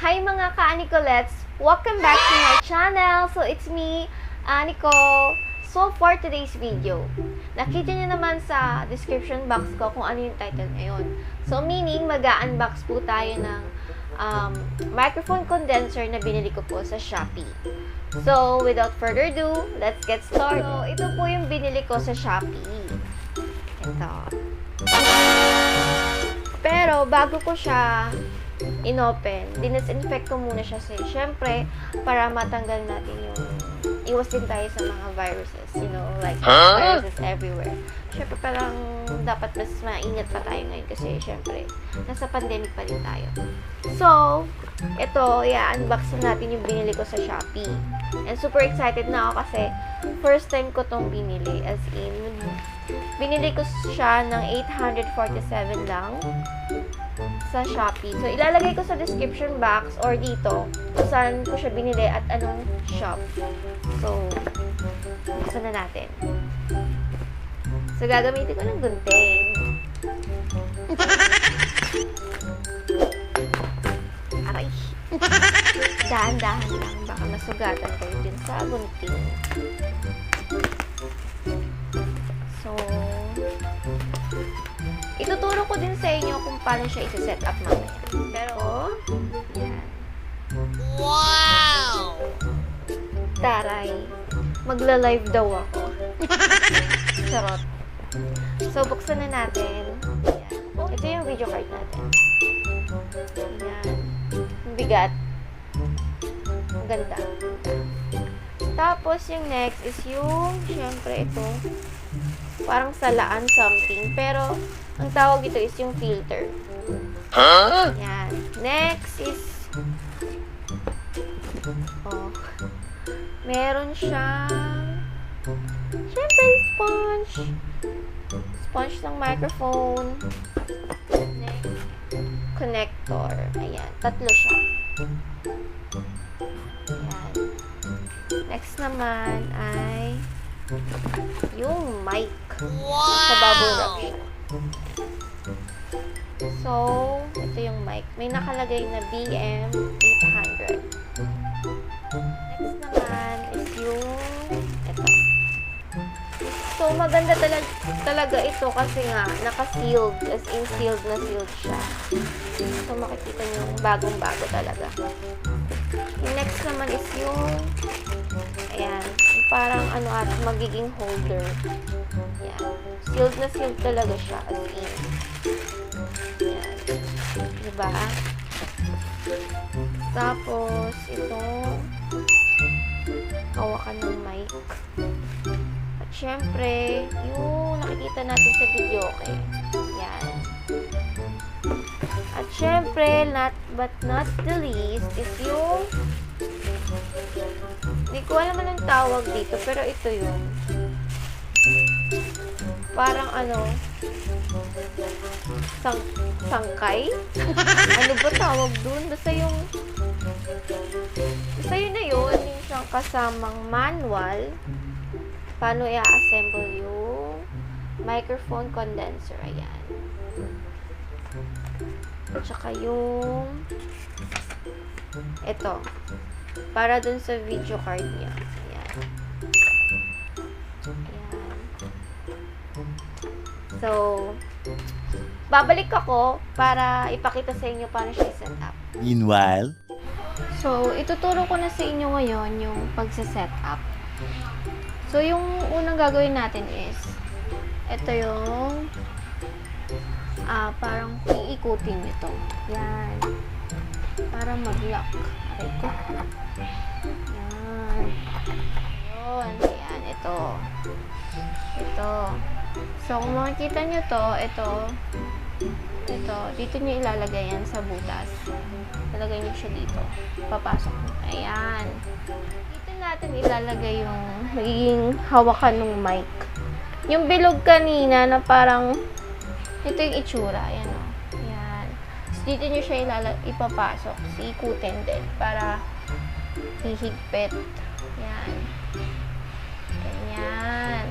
Hi mga ka-Anicolets! Welcome back to my channel! So, it's me, Anico. So, for today's video, nakita niyo naman sa description box ko kung ano yung title ngayon. So, meaning, mag-unbox po tayo ng microphone condenser na binili ko po sa Shopee. So, without further ado, let's get started. So, ito po yung binili ko sa Shopee. Ito. Pero, bago ko siya inopen, dinisinfect ko muna siya syempre, para matanggal natin yung iwas din tayo sa mga viruses, like viruses everywhere. Syempre parang dapat mas maingat pa tayo ngayon kasi syempre nasa pandemic pa rin tayo. So, ito, i-unbox natin yung binili ko sa Shopee. And super excited na ako kasi first time ko tong binili, as in binili ko siya ng 847 lang sa Shopee. So, ilalagay ko sa description box or dito kung saan ko siya binili at anong shop. So, buksan na natin. So, gagamitin ko ng gunting. Aray. Dahan-dahan lang. Baka masugatan kayo dyan sa gunting. So, ituturo ko din sa inyo kung paano siya i-set up mamaya. Pero, yan. Wow! Taray. Magla-live daw ako. Charot. So, buksan na natin. Yan. Ito yung video card natin. Yan. Ang bigat. Ang ganda. Tapos, yung next is yung, syempre, ito. Parang salaan something. Pero, ang tawag ito is yung filter. Huh? Yan. Next is, meron siyang, syempre, sponge. Sponge ng microphone. Next, connector. Ayan. Tatlo siya. Ayan. Next naman ay yung mic. Sa bubble wrap siya. So, ito yung mic. May nakalagay na BM800. Next naman is yung ito. So, maganda talaga ito kasi nga naka-sealed, as in sealed na sealed siya. So, makikita nyo bagong-bago talaga. Yung next naman is yung ayan, parang magiging holder. Ayan. Sealed na sealed talaga siya, as in. Ayan. Diba? Tapos, ito, hawakan ng mic. At syempre, yung nakikita natin sa video, okay. Ayan. At syempre, not but not the least, is yung hindi ko alam anong tawag dito, pero ito yung parang sangkay? Ano ba tawag dun? Basta yun na yun, yung siyang kasamang manual paano i-assemble yung microphone condenser. Ayan. At saka yung ito para dun sa video card niya. Ayan. Ayan. So, babalik ako para ipakita sa inyo paano siya set up. Meanwhile, So, ituturo ko na sa inyo ngayon yung pagsa-set up. So, yung unang gagawin natin is ito yung parang iikutin nito. Yan. Para mag-lock. Aray ko. Yan. Yun. Ayan. Ito. Ito. So, kung makikita nyo to, ito, dito nyo ilalagay yan sa butas. Ilalagay nyo siya dito. Papasok. Ayan. Dito natin ilalagay yung magiging hawakan ng mic. Yung bilog kanina na parang ito yung itsura. Ayan o. Ayan. So, dito nyo siya ipapasok. Ikutin din para hihigpit. Ayan. Ganyan.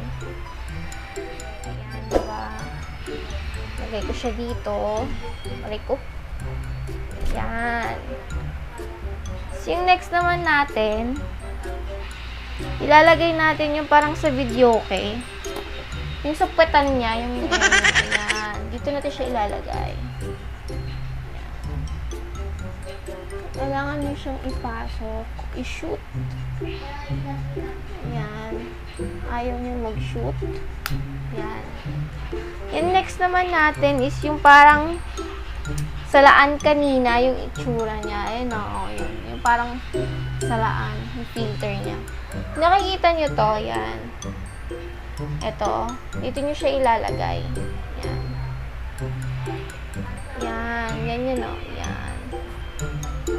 Ayan, diba? Lagay ko siya dito. Aray ko. Ayan. yung next naman natin, ilalagay natin yung parang sa video, okay? Yung supetan niya, yung ayan. Dito natin siya ilalagay. Kailangan nyo siyang ipasok. I-shoot. Yan. Ayaw nyo mag-shoot. Yan. Yung next naman natin is yung parang salaan kanina, yung itsura niya. Ayun o. Yun. Yung parang salaan. Yung filter niya. Nakikita nyo to. Yan. Ito. Dito nyo siya ilalagay. Yan. Yan. Yan yun o. Yan.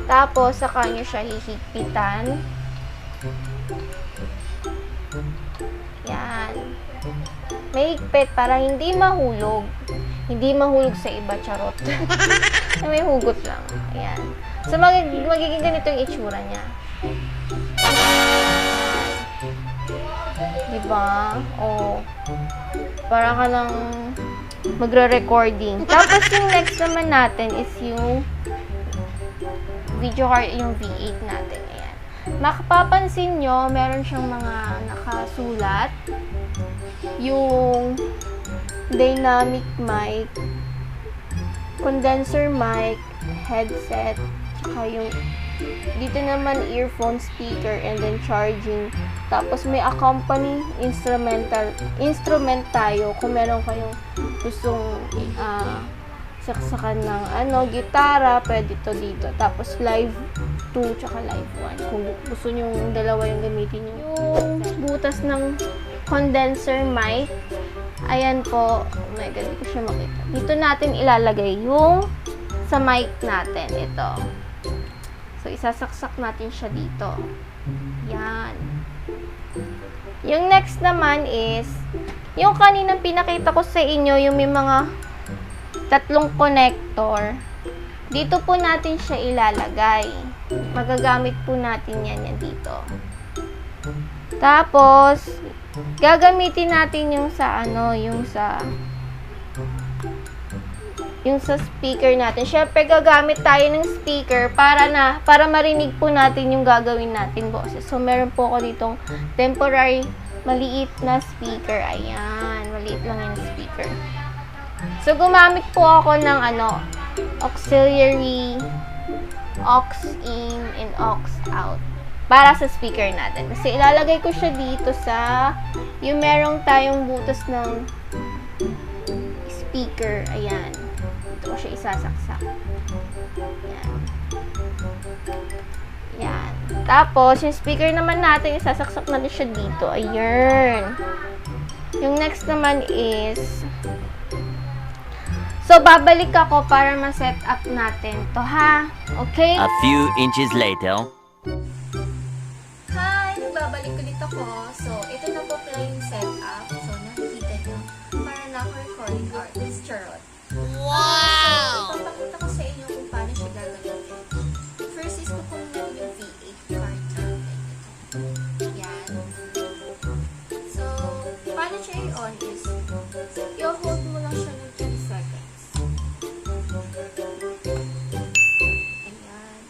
Tapos, saka nyo siya hihigpitan. Yan. May higpit para hindi mahulog. Hindi mahulog sa iba, charot. May hugot lang. Ayan. So, magiging ganito yung itsura niya. Diba? O, para ka lang magre-recording. Tapos, yung next naman natin is yung video card, yung V8 natin. Ayan. Makapapansin nyo, meron siyang mga nakasulat. Yung dynamic mic, condenser mic, headset, saka yung dito naman earphone, speaker, and then charging. Tapos may accompany instrument tayo kung meron kayong gustong saksakan ng gitara, pwede to dito. Tapos live 2 tsaka live 1. Kung gusto nyo dalawa yung gamitin nyo. Yung butas ng condenser mic, ayan po. Oh my God, hindi ko siya makita. Dito natin ilalagay yung sa mic natin. Ito. So, isasaksak natin siya dito. Yan. Yung next naman is, yung kaninang pinakita ko sa inyo, yung may mga tatlong connector. Dito po natin siya ilalagay. Magagamit po natin yan dito. Tapos, gagamitin natin yung sa speaker natin. Syempre, gagamit tayo ng speaker para marinig po natin yung gagawin natin boses. So, meron po ako ditong temporary maliit na speaker. Ayan, maliit lang yung speaker. So, gumamit po ako ng auxiliary aux in and aux out para sa speaker natin. Kasi ilalagay ko siya dito sa yung merong tayong butas ng speaker. Ayan. Dito ko siya isasaksak. Ayan. Ayan. Tapos, yung speaker naman natin, isasaksak natin siya dito. Ayan. Yung next naman is so, babalik ako para ma-set up natin to, ha? Okay? A few inches later. Hi! Babalik ulit ako. So, ito na po pala yung setup. So, nakikita nyo. Para na ako recording artist. Charot. Wow! So, ipapakita ko sa inyo kung paano siya gagawin. First is kukunin yung V8 card natin. Ito. Yan. So, paano siya i-on is, i-hold mo lang siya ng 10 seconds. Ayan.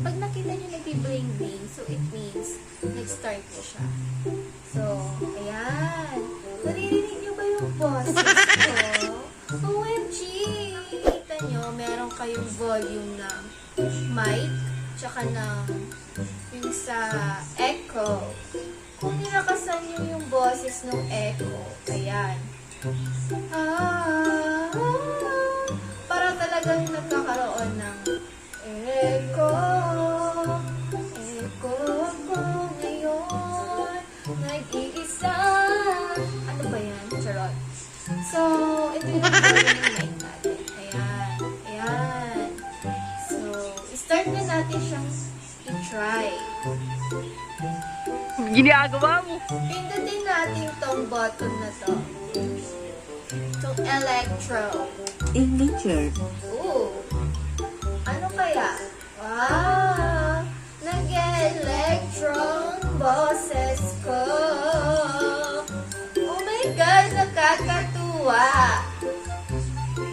Pag nakita nyo nag-bling-bling, so it means nag-start na siya. So, ayan. Naririnig nyo ba yung boses ko? OMG! Kita nyo, meron kayong volume ng mic, tsaka ng yung sa echo. Kung nilakasan nyo yung boses ng echo, ayan. Para talagang nagkakaroon ng echo. Echo ko ngayon, nag-iisa. Ano ba yan? Charot. So, ito yung mic natin. Ayan. Ayan. So, start na natin siyang i-try. Ginagawa mo? Pindutin natin tong button na to. Itong electro. Signature. Ooh. Ano kaya? Wow! Nag-electron boses ko. Oh my God! Nakakatuwa!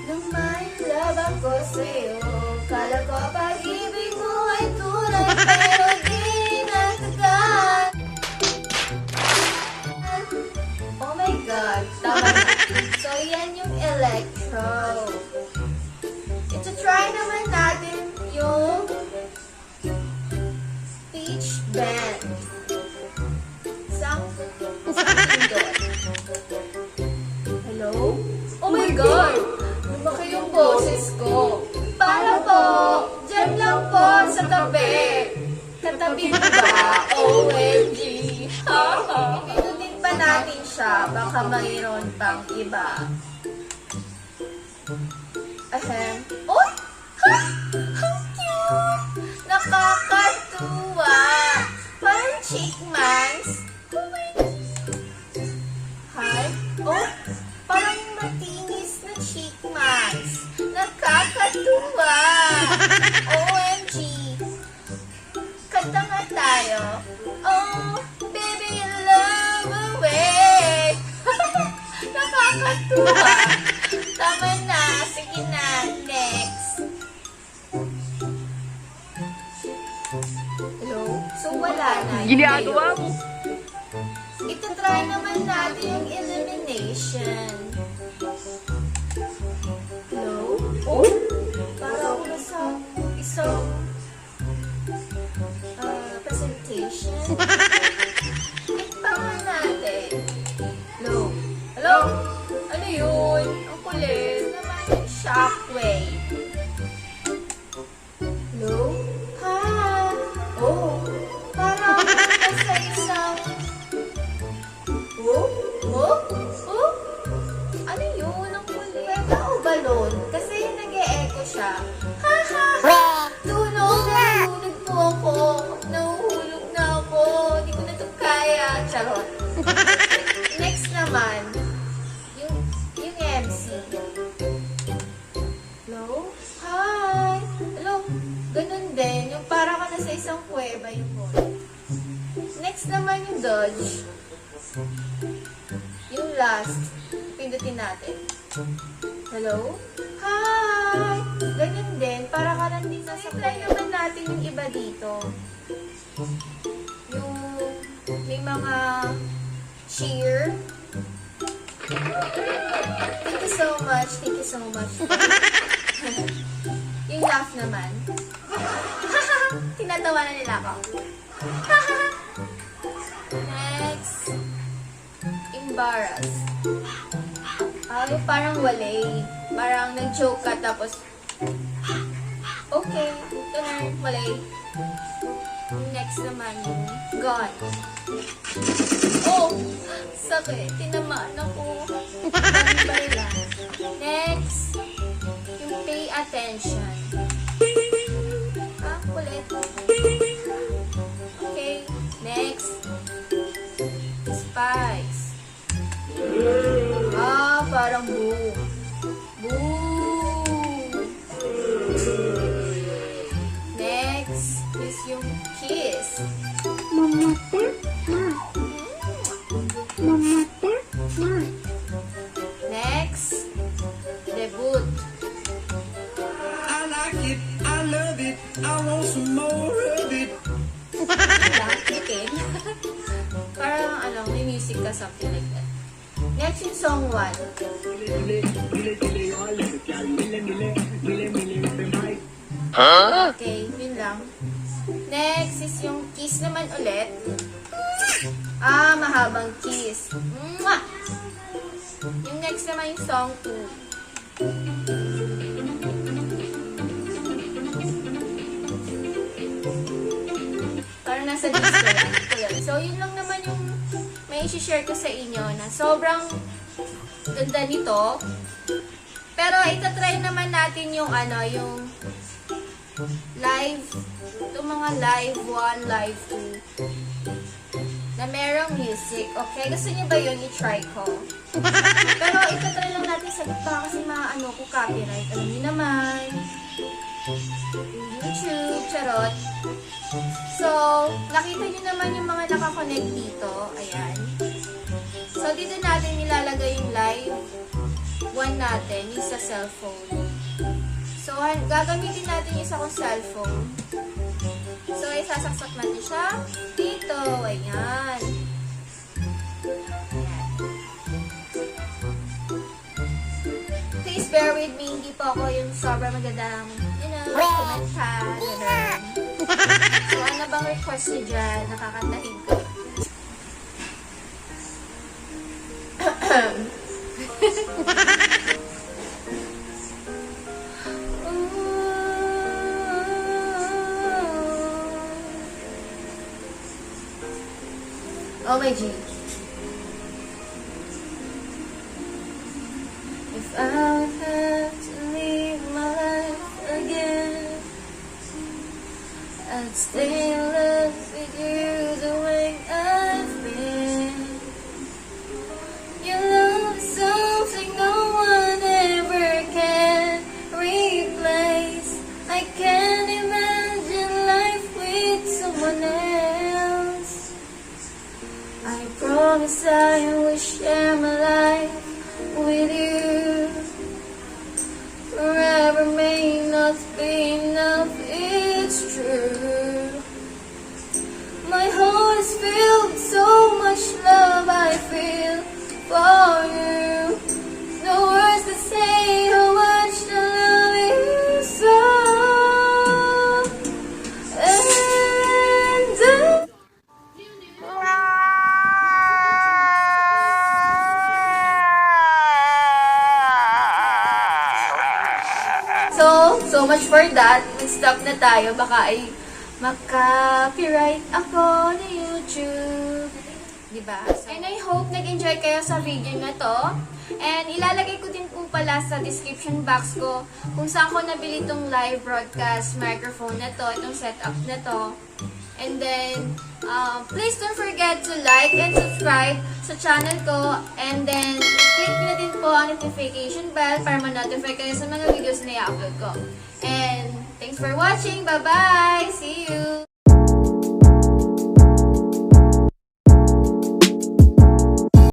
Nang may love ako sa'yo, kala ko pag-ibig mo ay tunay, pero intro. Ito, try naman natin yung speech band. Saan doon? Hello? Oh my God! Lumaki yung boses ko. Para po, dyan lang po sa tabi. Katabi mo ba? OMG! Pinutin pa natin siya. Baka mayroon pang iba. Ahem. Oh! Ha! Ang cute! Nakakatuwa! Parang chickmans. Oh my God! Hi? Oh! Parang matinis na chickmans. Nakakatuwa! OMG! Kanta nga tayo. Oh, baby, you love away. Nakakatuwa. Tama na. Sige na. Next. Hello? So, wala na. Ginagawa mo. Ito, try naman natin yung elimination. Hello? Oh, para ako nasa isang presentation. Pa nga natin. Hello? Hello? Ano yun? Ang kulit. Naman yung shockwave. Hello? Hi! Oh, para ako nasa isang... Oh? Oh? Oh? Ano yun? Ang kulit. Pwede o balon? Kasi nag-e-echo siya. Ha ha! Tulog na! Tulog po ako. Nahuhulog na ako. Hindi ko na ito kaya. Charot. Next naman, yung MC. Hello? Hi! Hello? Ganun din. Yung para ka na sa isang kuweba yung voice. Next naman yung Dodge. Yung last. Pindutin natin. Hello? Hi! Ganun din. Para ka lang din sa try naman natin yung iba dito. Yung may mga cheer. Thank you so much. Thank you so much. Yung laugh naman. Tinatawa na nila ako. Next. Embarrass. Yung parang walay. Parang nag-joke ka tapos okay. Ganun, walay. Next naman yung gone. Oh! Sakit. Tinamaan ako. Barila. Next. Yung pay attention. Kulit. Okay. Next. Spice. Parang boo. Boo! Next is yung kiss. Next, debut. I like it, I love it, I want some more of it. Bitin. Parang may music ka, something like that. Next yung song 1. Okay, yun lang. Next is yung kiss naman ulit. Mahabang kiss. Mwah! Yung next naman yung song 2. Parang nasa disco lang. So, yun lang naman yung may isi-share ko sa inyo na sobrang ganda nito. Pero itatry naman natin yung yung live, itong mga live 1, live 2 na merong music. Okay? Gusto niyo ba yun? I-try ko. Pero itatry lang natin sa baka kasi ko copyright. Alam niyo naman. YouTube, charot. So, nakita niyo naman yung mga nakakonect dito. Ayan. So, dito natin nilalagay yung live 1 natin, yung sa cellphone. So, gagamitin natin yung sa akong cellphone. So, isasaksak natin siya dito. Ayan. Ayan. Please bear with me, hindi po ako yung sobrang magandang, kumanta, gano'n. So, ano bang request niyo dyan? Nakakantahin ko. Oh my G. If I would have to live my life again, I'd stay in love with you the way I've been. Your love is something no one ever can replace. I can't imagine life with someone else. I promise I will share my life with you. Forever may not be enough, it's true. My heart is filled with so much love I feel for you. No words to say how much I love you so. And So much for that. Nag-stop na tayo. Baka ay maka-copyright ako na YouTube. Diba? And I hope nag-enjoy kayo sa video na to. And ilalagay ko din po pala sa description box ko kung saan ko nabili itong live broadcast microphone na to, itong setup na to. And then, please don't forget to like and subscribe sa channel ko. And then, click na din po ang notification bell para ma-notify kayo sa mga videos na i-upload ko. And, thanks for watching. Bye-bye! See you!